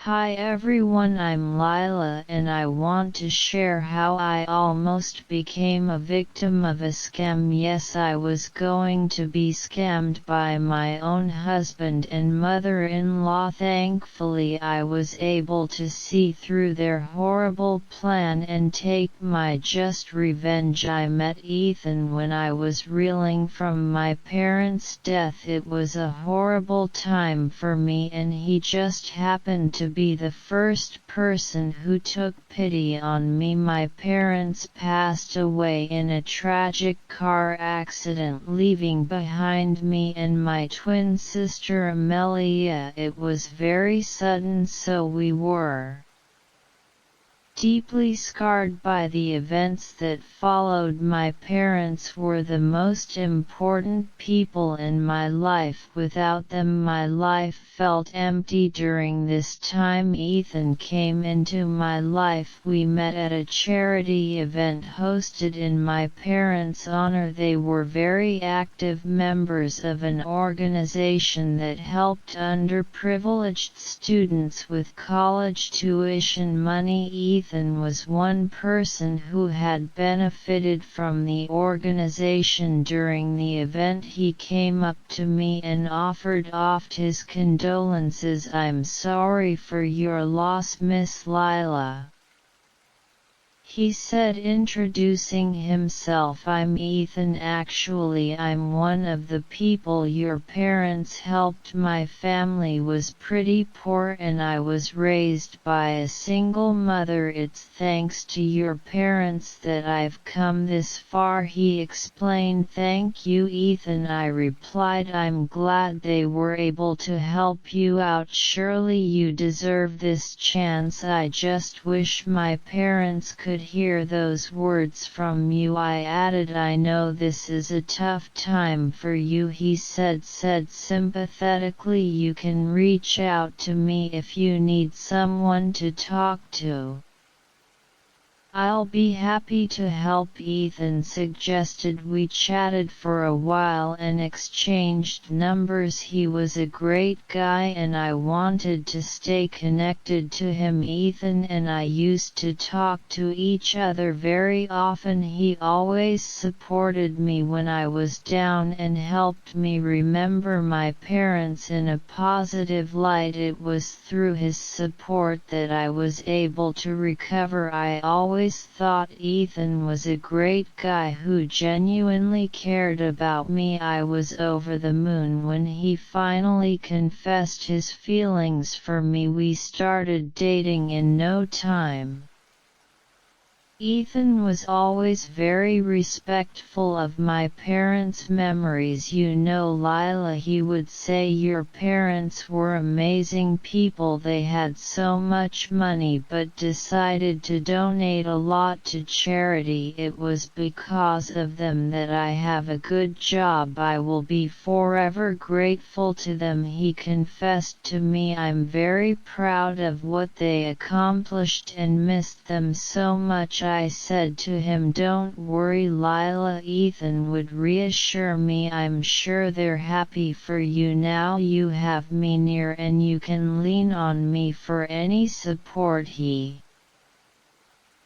Hi everyone, I'm Lila and I want to share how I almost became a victim of a scam. Yes, I was going to be scammed by my own husband and mother-in-law. Thankfully, I was able to see through their horrible plan and take my just revenge. I met Ethan when I was reeling from my parents' death. It was a horrible time for me and he just happened to be the first person who took pity on me. My parents passed away in a tragic car accident, leaving behind me and my twin sister Amelia. It was very sudden, so we were deeply scarred by the events that followed. My parents were the most important people in my life. Without them, my life felt empty. During this time, Ethan came into my life. We met at a charity event hosted in my parents' honor. They were very active members of an organization that helped underprivileged students with college tuition money. Ethan was one person who had benefited from the organization. During the event, he came up to me and offered his condolences. "I'm sorry for your loss, Miss Lila," he said, introducing himself. "I'm Ethan. Actually, I'm one of the people your parents helped. My family was pretty poor and I was raised by a single mother. It's thanks to your parents that I've come this far," he explained. "Thank you, Ethan," I replied. "I'm glad they were able to help you out. Surely you deserve this chance. I just wish my parents could hear those words from you." I added, "I know this is a tough time for you," he said sympathetically. "You can reach out to me if you need someone to talk to. I'll be happy to help," Ethan suggested. We chatted for a while and exchanged numbers. He was a great guy and I wanted to stay connected to him. Ethan and I used to talk to each other very often. He always supported me when I was down and helped me remember my parents in a positive light. It was through his support that I was able to recover. I always thought Ethan was a great guy who genuinely cared about me. I was over the moon when he finally confessed his feelings for me. We started dating in no time. Ethan was always very respectful of my parents' memories. "You know, Lila," he would say, "your parents were amazing people. They had so much money but decided to donate a lot to charity. It was because of them that I have a good job. I will be forever grateful to them," he confessed to me. "I'm very proud of what they accomplished and missed them so much." I said to him, "Don't worry, Lila." Ethan would reassure me, "I'm sure they're happy for you now. You have me near and you can lean on me for any support," he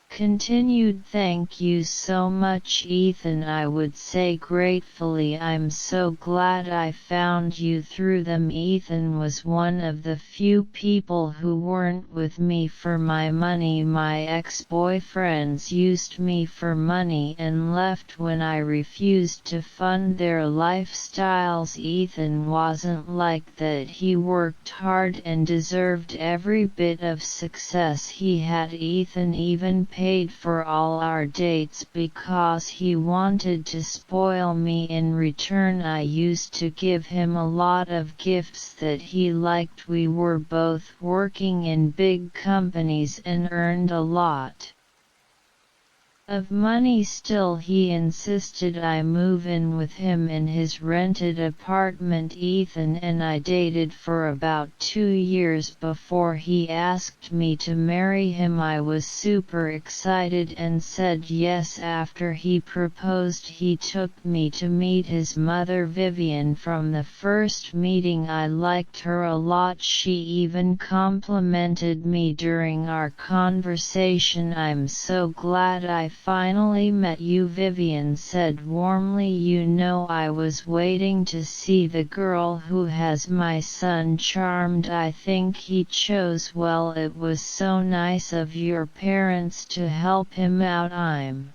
continued. "Thank you so much, Ethan," I would say gratefully. "I'm so glad I found you through them." Ethan was one of the few people who weren't with me for my money. My ex-boyfriends used me for money and left when I refused to fund their lifestyles. Ethan wasn't like that. He worked hard and deserved every bit of success he had. Ethan even paid for all our dates because he wanted to spoil me. In return, I used to give him a lot of gifts that he liked. We were both working in big companies and earned a lot. of money. Still he insisted I move in with him in his rented apartment. Ethan and I dated for about 2 years before he asked me to marry him. I was super excited and said yes. After he proposed, he took me to meet his mother Vivian. From the first meeting I liked her a lot. She even complimented me during our conversation. "I'm so glad I finally met you," Vivian said warmly. "You know, I was waiting to see the girl who has my son charmed. I think he chose well. It was so nice of your parents to help him out. I'm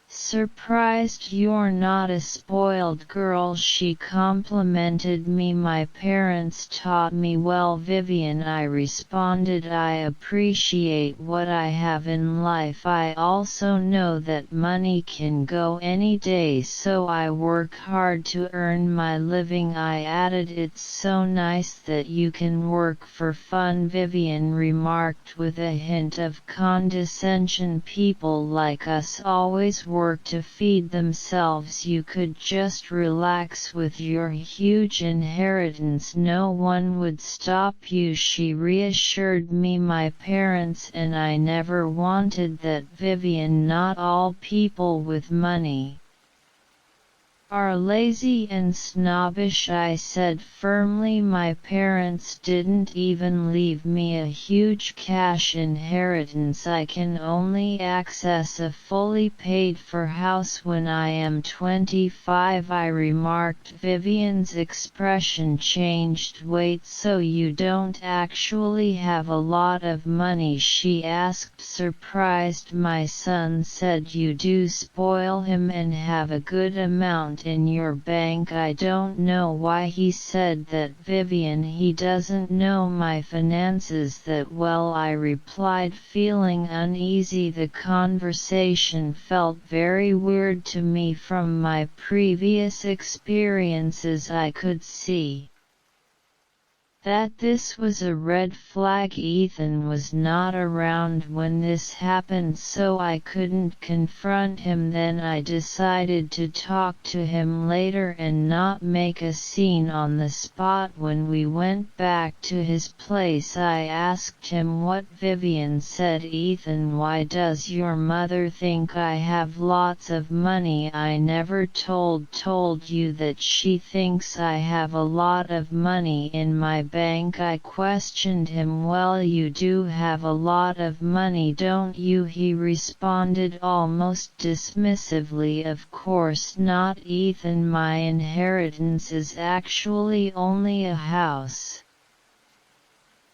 surprised you're not a spoiled girl." She complimented me. "My parents taught me well, Vivian," I responded. "I appreciate what I have in life. I also know that money can go any day, so I work hard to earn my living." I added, "It's so nice that you can work for fun," Vivian remarked with a hint of condescension. "People like us always work to feed themselves. You could just relax with your huge inheritance. No one would stop you." She reassured me my parents and I never wanted that. Vivian, "Not all people with money are lazy and snobbish," I said firmly. "My parents didn't even leave me a huge cash inheritance. I can only access a fully paid-for house when I am 25, I remarked. Vivian's expression changed. "Wait, so you don't actually have a lot of money?" she asked, surprised. "My son said you do spoil him and have a good amount in your bank." "I don't know why he said that, Vivian. He doesn't know my finances that well," I replied, feeling uneasy. The conversation felt very weird to me. From my previous experiences I could see that this was a red flag. Ethan was not around when this happened, so I couldn't confront him then. I decided to talk to him later and not make a scene on the spot. When we went back to his place, I asked him what Vivian said. "Ethan, why does your mother think I have lots of money?" "I never told you that she thinks I have a lot of money in my bank," I questioned him. "Well, you do have a lot of money, don't you?" he responded almost dismissively. "Of course not, Ethan. My inheritance is actually only a house,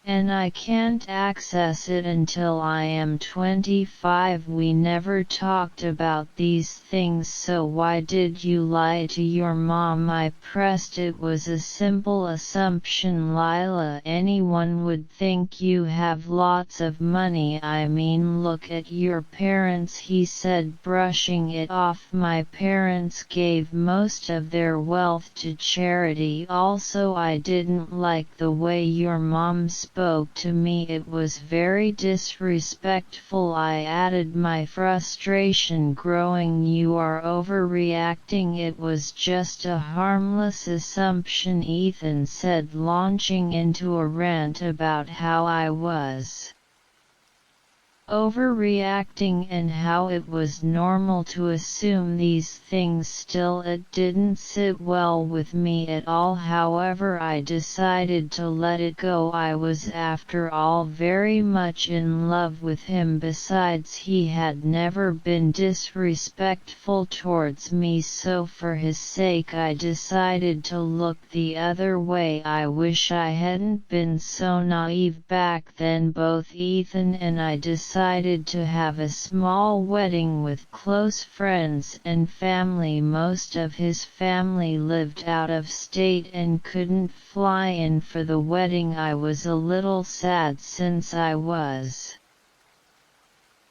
and I can't access it until I am 25. We never talked about these things, so why did you lie to your mom?" I pressed. "It was a simple assumption, Lila. Anyone would think you have lots of money. I mean, look at your parents," he said, brushing it off. "My parents gave most of their wealth to charity. Also, I didn't like the way your mom spoke to me. It was very disrespectful." I added, my frustration growing. "You are overreacting. It was just a harmless assumption," Ethan said, launching into a rant about how I was overreacting and how it was normal to assume these things. Still, it didn't sit well with me at all. However, I decided to let it go. I was, after all, very much in love with him. Besides, he had never been disrespectful towards me, so for his sake I decided to look the other way. I wish I hadn't been so naive back then. Both Ethan and I decided to have a small wedding with close friends and family. Most of his family lived out of state and couldn't fly in for the wedding. I was a little sad since I was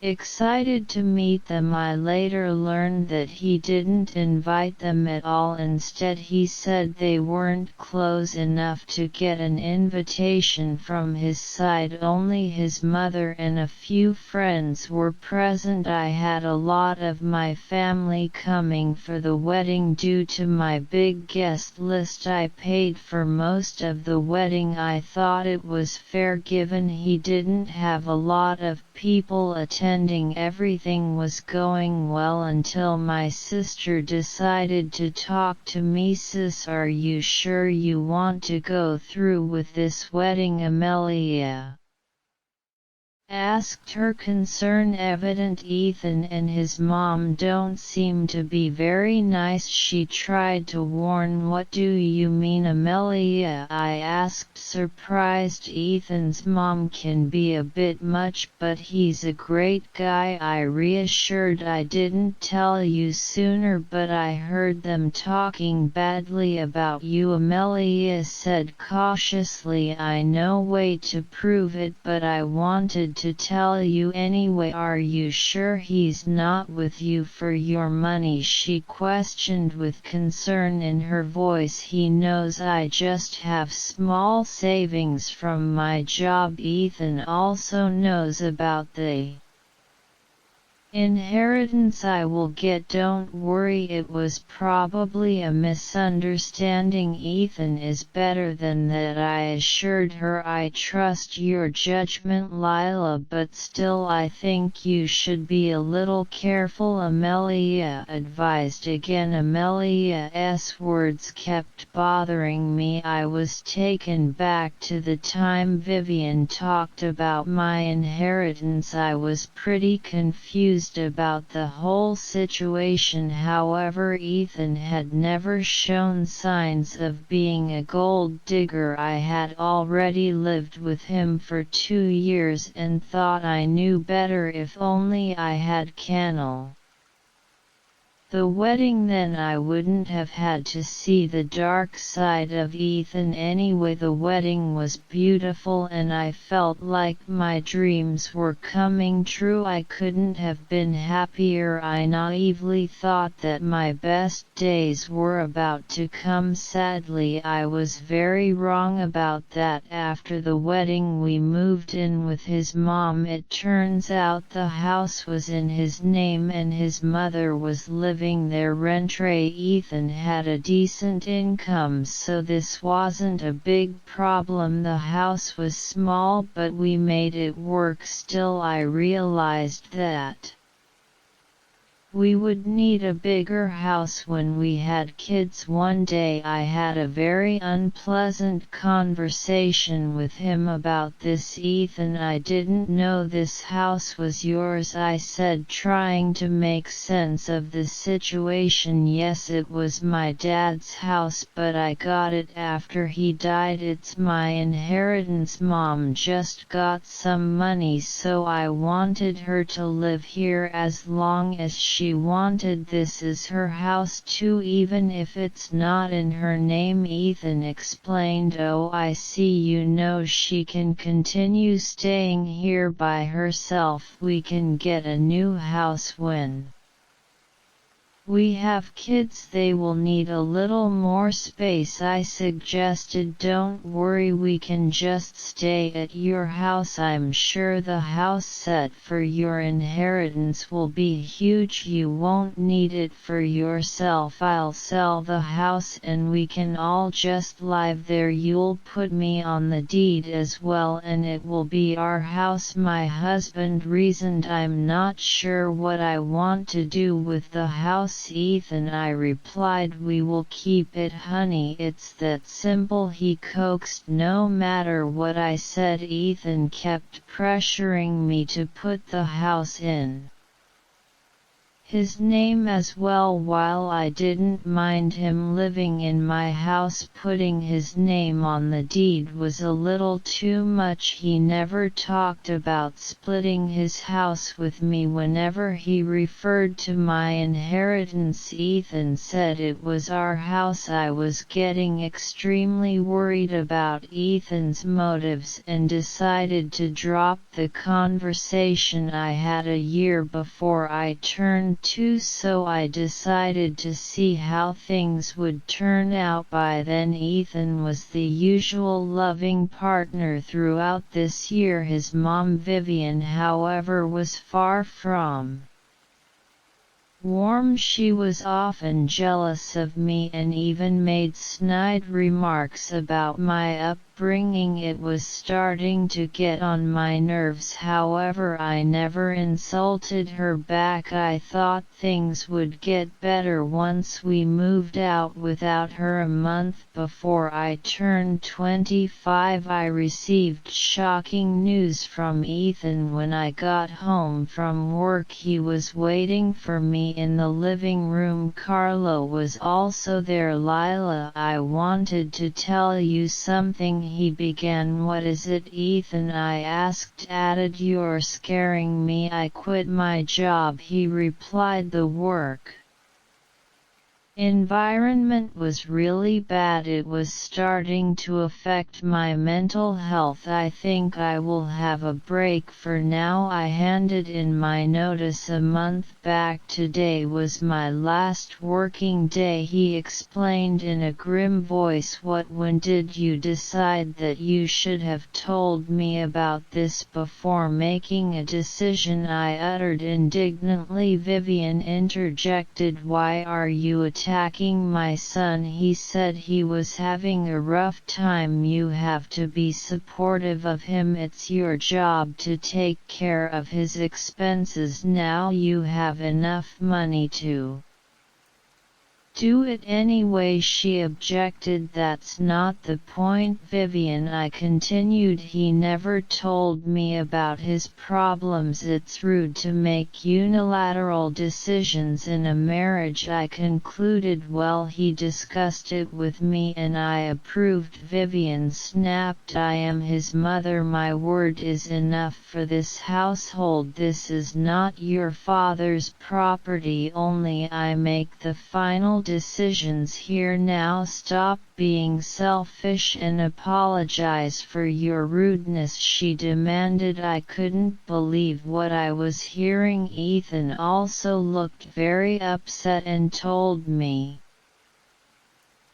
Excited to meet them, I later learned that he didn't invite them at all. Instead, he said they weren't close enough to get an invitation from his side. Only his mother and a few friends were present. I had a lot of my family coming for the wedding due to my big guest list. I paid for most of the wedding. I thought it was fair given he didn't have a lot of people attending. Everything was going well until my sister decided to talk to me. "Sis, are you sure you want to go through with this wedding?" Amelia asked, her concern evident. "Ethan and his mom don't seem to be very nice," she tried to warn. "What do you mean, Amelia?" I asked, surprised. "Ethan's mom can be a bit much, but he's a great guy," I reassured. "I didn't tell you sooner, but I heard them talking badly about you," Amelia said cautiously. "I no way to prove it, but I wanted to tell you anyway." "Are you sure he's not with you for your money?" she questioned with concern in her voice. "He knows I just have small savings from my job. Ethan also knows about the inheritance I will get. Don't worry, it was probably a misunderstanding. Ethan is better than that," I assured her. "I trust your judgment, Lila, but still I think you should be a little careful," Amelia advised. Again, Amelia's words kept bothering me. I was taken back to the time Vivian talked about my inheritance. I was pretty confused about the whole situation. However, Ethan had never shown signs of being a gold digger. I had already lived with him for 2 years and thought I knew better. If only I had candle the wedding, then I wouldn't have had to see the dark side of Ethan. Anyway, the wedding was beautiful and I felt like my dreams were coming true. I couldn't have been happier. I naively thought that my best days were about to come. Sadly, I was very wrong about that. After the wedding, we moved in with his mom. It turns out the house was in his name and his mother was living there rent-free. Ethan had a decent income, so this wasn't a big problem. The house was small, but we made it work. Still, I realized that we would need a bigger house when we had kids. One day I had a very unpleasant conversation with him about this. "Ethan, I didn't know this house was yours," I said, trying to make sense of the situation. "Yes, it was my dad's house, but I got it after he died. It's my inheritance. Mom just got some money, so I wanted her to live here as long as she wanted. This is her house too, even if it's not in her name," Ethan explained. "Oh, I see. You know she can continue staying here by herself. We can get a new house when we have kids. They will need a little more space," I suggested. "Don't worry, we can just stay at your house. I'm sure the house set for your inheritance will be huge. You won't need it for yourself. I'll sell the house and we can all just live there. You'll put me on the deed as well and it will be our house." My husband reasoned. "I'm not sure what I want to do with the house, Ethan," I replied. "We will keep it, honey. It's that simple," he coaxed. No matter what I said, Ethan kept pressuring me to put the house in his name as well. While I didn't mind him living in my house, putting his name on the deed was a little too much. He never talked about splitting his house with me. Whenever he referred to my inheritance, Ethan said it was our house. I was getting extremely worried about Ethan's motives and decided to drop the conversation I had a year before I turned 2, so I decided to see how things would turn out. By then Ethan was the usual loving partner throughout this year. His mom Vivian, however, was far from warm. She was often jealous of me and even made snide remarks about my upbringing. It was starting to get on my nerves. However, I never insulted her back. I thought things would get better once we moved out without her. A month before I turned 25, I received shocking news from Ethan. When I got home from work, he was waiting for me in the living room. Carlo was also there. "Lila, I wanted to tell you something," he began. "What is it, Ethan?" I asked. "Added, you're scaring me. I quit my job," he replied. "The work environment was really bad. It was starting to affect my mental health. I think I will have a break for now." I handed in my notice a month back. "Today was my last working day," he explained in a grim voice. When did you decide that you should have told me about this before making a decision?" I uttered indignantly. Vivian interjected. "Why are you attacking my son? He said he was having a rough time. You have to be supportive of him. It's your job to take care of his expenses. Now you have enough money to do it anyway," she objected. "That's not the point, Vivian," I continued. "He never told me about his problems. It's rude to make unilateral decisions in a marriage," I concluded. "Well, he discussed it with me and I approved." Vivian snapped. "I am his mother. My word is enough for this household. This is not your father's property. Only I make the final decisions here. Now stop being selfish and apologize for your rudeness," she demanded. I couldn't believe what I was hearing. Ethan also looked very upset and told me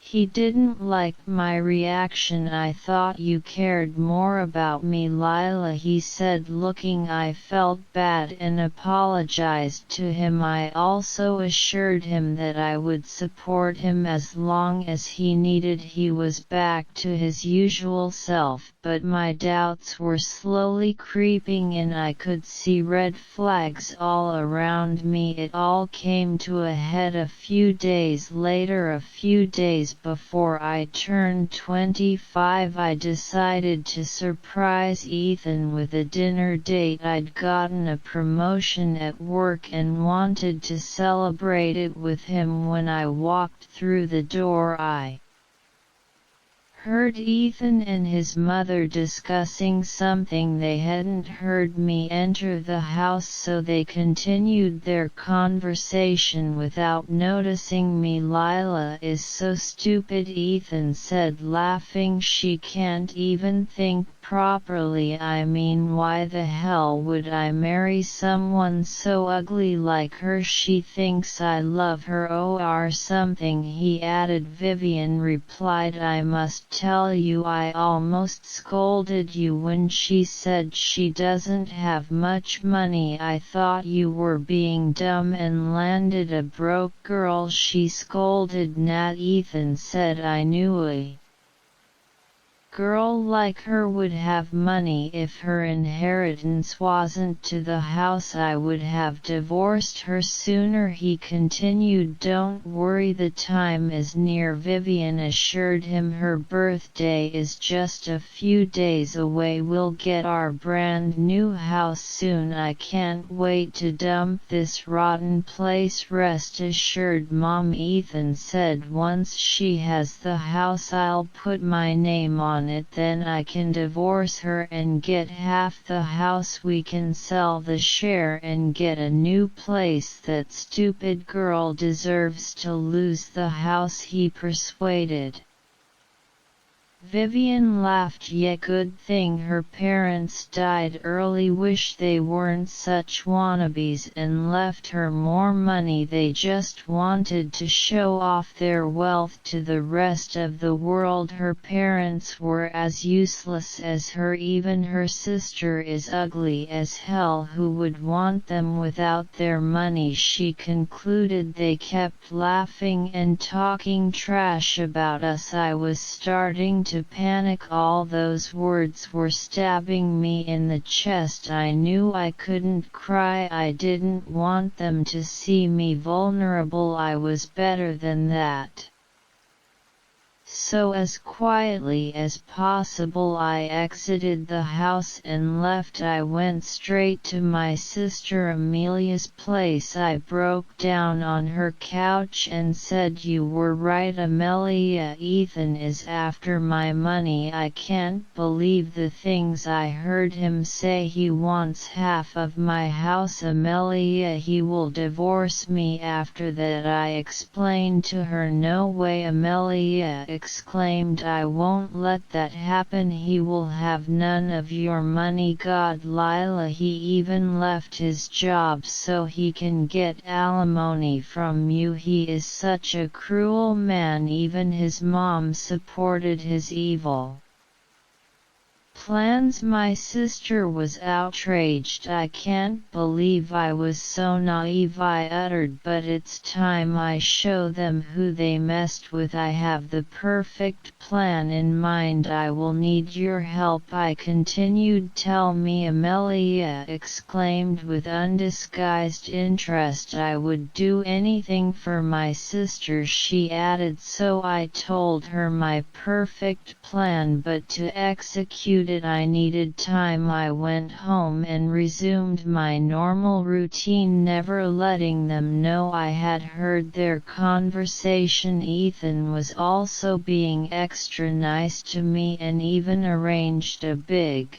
he didn't like my reaction. "I thought you cared more about me, Lila," he said, looking. I felt bad and apologized to him. I also assured him that I would support him as long as he needed. He was back to his usual self, but my doubts were slowly creeping in. I could see red flags all around me. It all came to a head a few days later. A few days before I turned 25, I decided to surprise Ethan with a dinner date. I'd gotten a promotion at work and wanted to celebrate it with him. When I walked through the door, I heard Ethan and his mother discussing something. They hadn't heard me enter the house, so they continued their conversation without noticing me. "Lila is so stupid," Ethan said, laughing. "She can't even think properly. I mean, why the hell would I marry someone so ugly like her? She thinks I love her or something," he added. Vivian replied, "I must tell you, I almost scolded you when she said she doesn't have much money. I thought you were being dumb and landed a broke girl," she scolded. "Nat," Ethan said, "I knew it. Girl like her would have money if her inheritance wasn't to the house. I would have divorced her sooner, he continued. Don't worry, the time is near, Vivian assured him. Her birthday is just a few days away. We'll get our brand new house soon. I can't wait to dump this rotten place. Rest assured, Mom, Ethan said, once she has the house I'll put my name on it, then I can divorce her and get half the house. We can sell the share and get a new place. That stupid girl deserves to lose the house, he persuaded. Vivian laughed. Yeah, good thing her parents died early. Wish they weren't such wannabes and left her more money. They just wanted to show off their wealth to the rest of the world. Her parents were as useless as her. Even her sister is ugly as hell. Who would want them without their money, she concluded. They kept laughing and talking trash about us. I was starting to panic. All those words were stabbing me in the chest. I knew I couldn't cry. I didn't want them to see me vulnerable. I was better than that. So as quietly as possible I exited the house and left. I went straight to my sister Amelia's place. I broke down on her couch and said, "You were right, Amelia. Ethan is after my money. I can't believe the things I heard him say. He wants half of my house, Amelia. He will divorce me after that." I explained to her. "No way, Amelia exclaimed. "I won't let that happen. He will have none of your money. God, Lila, he even left his job so he can get alimony from you. He is such a cruel man. Even his mom supported his evil plans." My sister was outraged. "I can't believe I was so naive," I uttered, "but it's time I show them who they messed with. I have the perfect plan in mind. I will need your help," I continued. "Tell me," Amelia exclaimed with undisguised interest. "I would do anything for my sister," she added. So I told her my perfect plan, but to execute it I needed time. I went home and resumed my normal routine, never letting them know I had heard their conversation. Ethan was also being extra nice to me and even arranged a big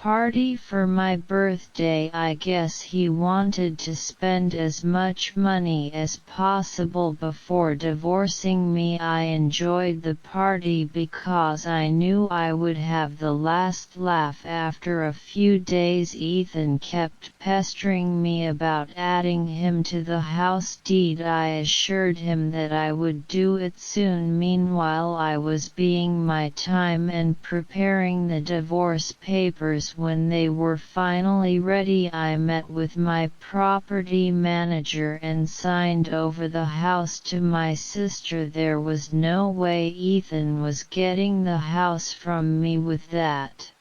party for my birthday. I guess he wanted to spend as much money as possible before divorcing me. I enjoyed the party because I knew I would have the last laugh. After a few days, Ethan kept pestering me about adding him to the house deed. I assured him that I would do it soon. Meanwhile, I was biding my time and preparing the divorce papers. When they were finally ready, I met with my property manager and signed over the house to my sister. There was no way Ethan was getting the house from me. With that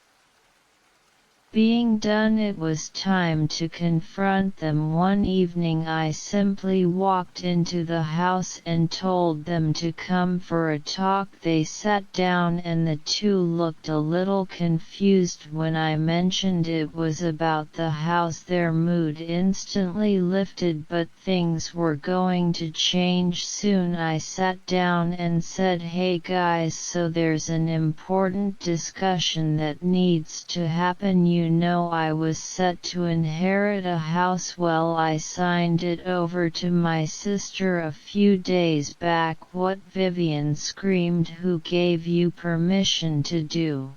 being done, it was time to confront them. One evening I simply walked into the house and told them to come for a talk. They sat down and the two looked a little confused. When I mentioned it was about the house, their mood instantly lifted, but things were going to change soon. I sat down and said, "Hey guys, so there's an important discussion that needs to happen. You know, I was set to inherit a house. Well, I signed it over to my sister a few days back." "What?" Vivian screamed. "Who gave you permission to do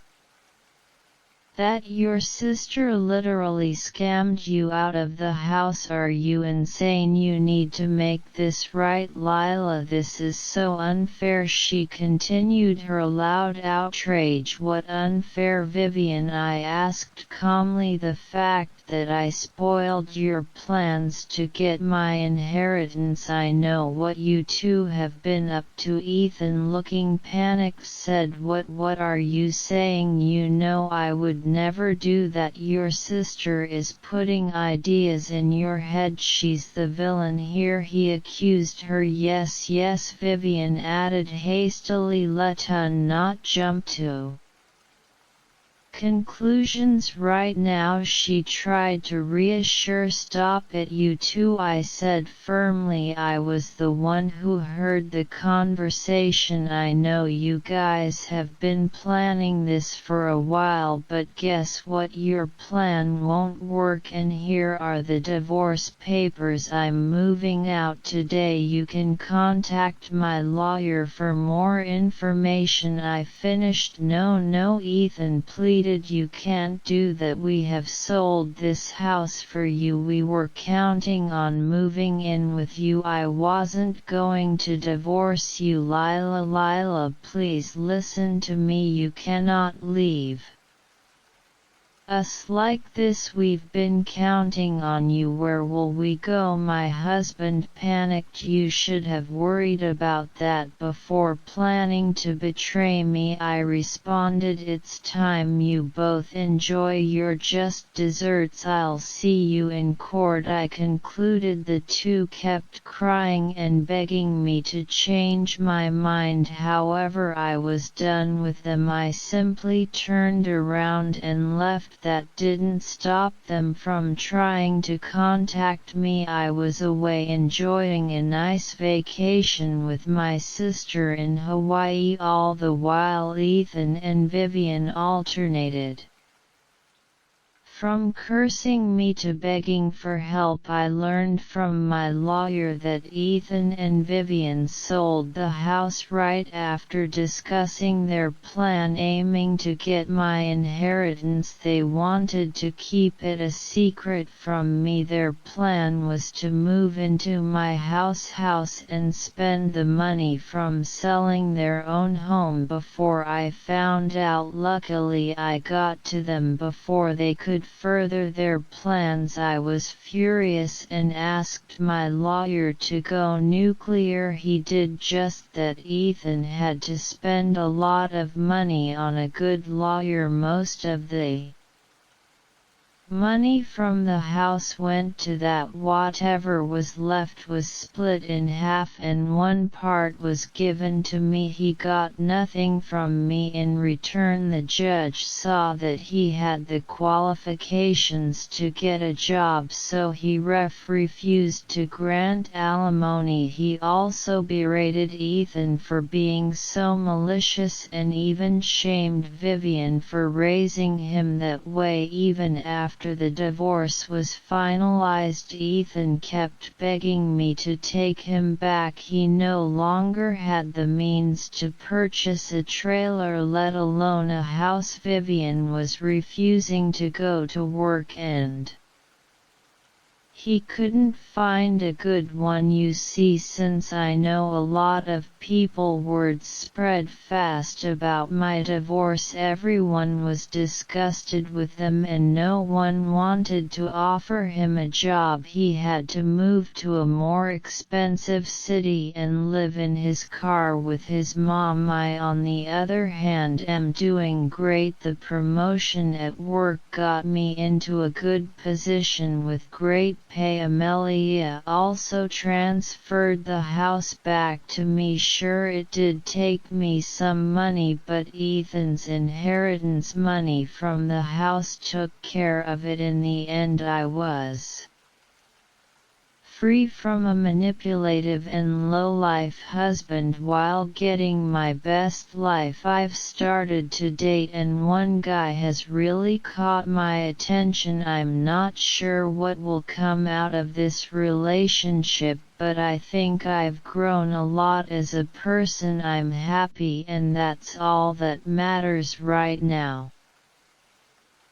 that? Your sister literally scammed you out of the house. Are you insane? You need to make this right, Lila. This is so unfair," she continued, her loud outrage. "What unfair, Vivian?" I asked calmly. "The fact that I spoiled your plans to get my inheritance. I know what you two have been up to." Ethan, looking panicked, said, What are you saying? You know I would never do that. Your sister is putting ideas in your head. She's the villain here," he accused her. Yes, Vivian added hastily. "Let's not jump to conclusions right now," she tried to reassure. "Stop it, you two," I said firmly. "I was the one who heard the conversation. I know you guys have been planning this for a while, but guess what? Your plan won't work, and here are the divorce papers. I'm moving out today. You can contact my lawyer for more information." I finished. No, Ethan pleaded. "You can't do that. We have sold this house for you. We were counting on moving in with you. I wasn't going to divorce you." Lila, please listen to me. You cannot leave us like this. We've been counting on you. Where will we go?" My husband panicked. "You should have worried about that before planning to betray me," I responded. "It's time you both enjoy your just desserts. I'll see you in court," I concluded. The two kept crying and begging me to change my mind. However, I was done with them. I simply turned around and left. That didn't stop them from trying to contact me. I was away enjoying a nice vacation with my sister in Hawaii. All the while Ethan and Vivian alternated from cursing me to begging for help. I learned from my lawyer that Ethan and Vivian sold the house right after discussing their plan aiming to get my inheritance. They wanted to keep it a secret from me. Their plan was to move into my house and spend the money from selling their own home before I found out. Luckily, I got to them before they could further their plans. I was furious and asked my lawyer to go nuclear. He did just that. Ethan had to spend a lot of money on a good lawyer. Most of the money from the house went to that. Whatever was left was split in half, and one part was given to me. He got nothing from me in return. The judge saw that he had the qualifications to get a job, so he refused to grant alimony. He also berated Ethan for being so malicious and even shamed Vivian for raising him that way. Even after the divorce was finalized, Ethan kept begging me to take him back. He no longer had the means to purchase a trailer, let alone a house. Vivian was refusing to go to work and he couldn't find a good one. You see, since I know a lot of people, word spread fast about my divorce. Everyone was disgusted with them and no one wanted to offer him a job. He had to move to a more expensive city and live in his car with his mom. I, on the other hand, am doing great. The promotion at work got me into a good position with great pay. Amelia also transferred the house back to me. Sure, it did take me some money, but Ethan's inheritance money from the house took care of it. In the end, I was free from a manipulative and low-life husband while getting my best life. I've started to date and one guy has really caught my attention. I'm not sure what will come out of this relationship, but I think I've grown a lot as a person. I'm happy and that's all that matters right now.